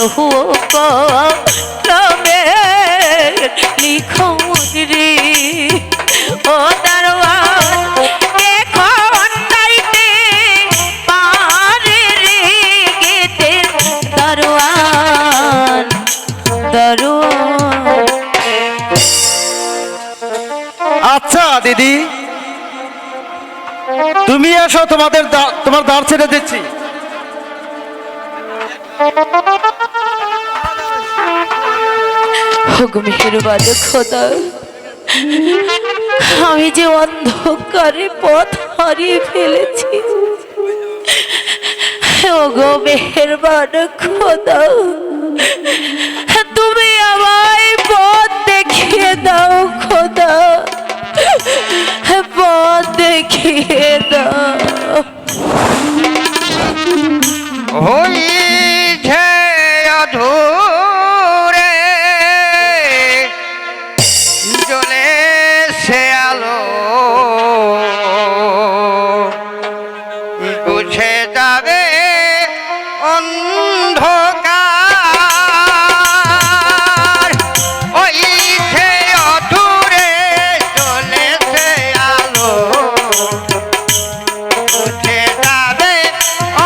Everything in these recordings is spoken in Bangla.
প্রভু কলমে লিখো রে ও দরওয়ান এখন তাইতে পারে রে গেতে দরওয়ান দরওয়ান। আচ্ছা দিদি, তুমি এসো, তোমার দ্বার ছেড়ে দিচ্ছি। মেহেরবান খোদা, আমি যে অন্ধকারে পথ হারিয়ে ফেলেছি। ওগো মেহেরবান খোদা, তুমি আমায় পথ দেখিয়ে দাও খোদা, পথ দেখিয়ে দাও। হইছে অধুরে জ্বলে সে আলো, বুঝে যাবে অন্ধকার। হইছে অধুরে জ্বলে সে আলো, বুঝে যাবে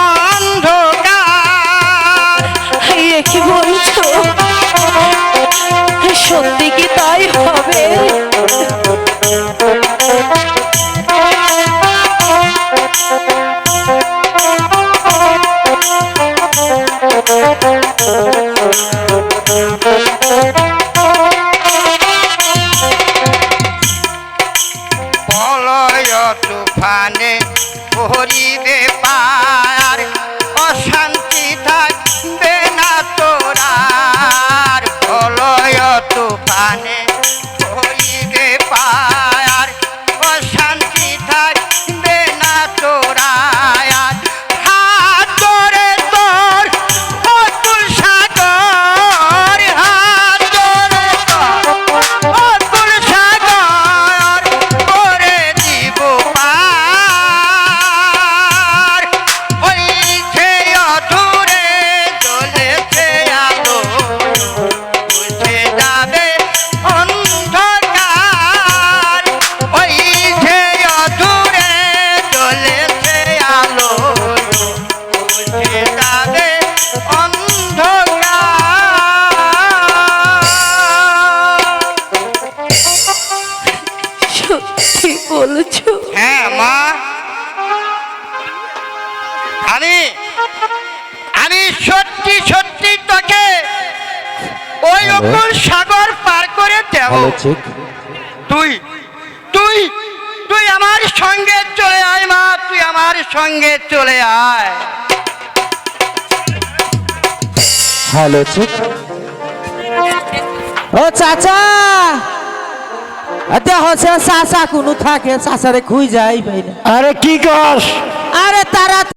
অন্ধকার। কি বলছো? সত্যি কি তাই হবে? প্রলয় তুফানে করিবে পার, অশান্তি থাকবে না তোরার। প্রলয় তুফানে করিবে পার, অশান্তি থাকবে না তোরার। হাত ধরে তোর অতুল সাগর, হাত ধরে তোর অতুল সাগর করে দিব পার। হইছে অধুরে জ্বলেছে আলো, বুঝে যাবে অন্ধকার। হইছে অধুরে জ্বলেছে আলো, বুঝে যাবে অন্ধকার। সত্যি বলছো? হ্যাঁ মা, আমি সত্যি সত্যি তোকে ওই অকুল সাগর পার করে দেব। তুই তুই তুই আমার সঙ্গে চলে আয় মা, তুই আমার সঙ্গে চলে আয়। হ্যালো চিক। ও চাচা, দেখ চাচা কোনো থাকে, চাচারে খুঁই যাই ভাই। আরে কি কস? আরে তারা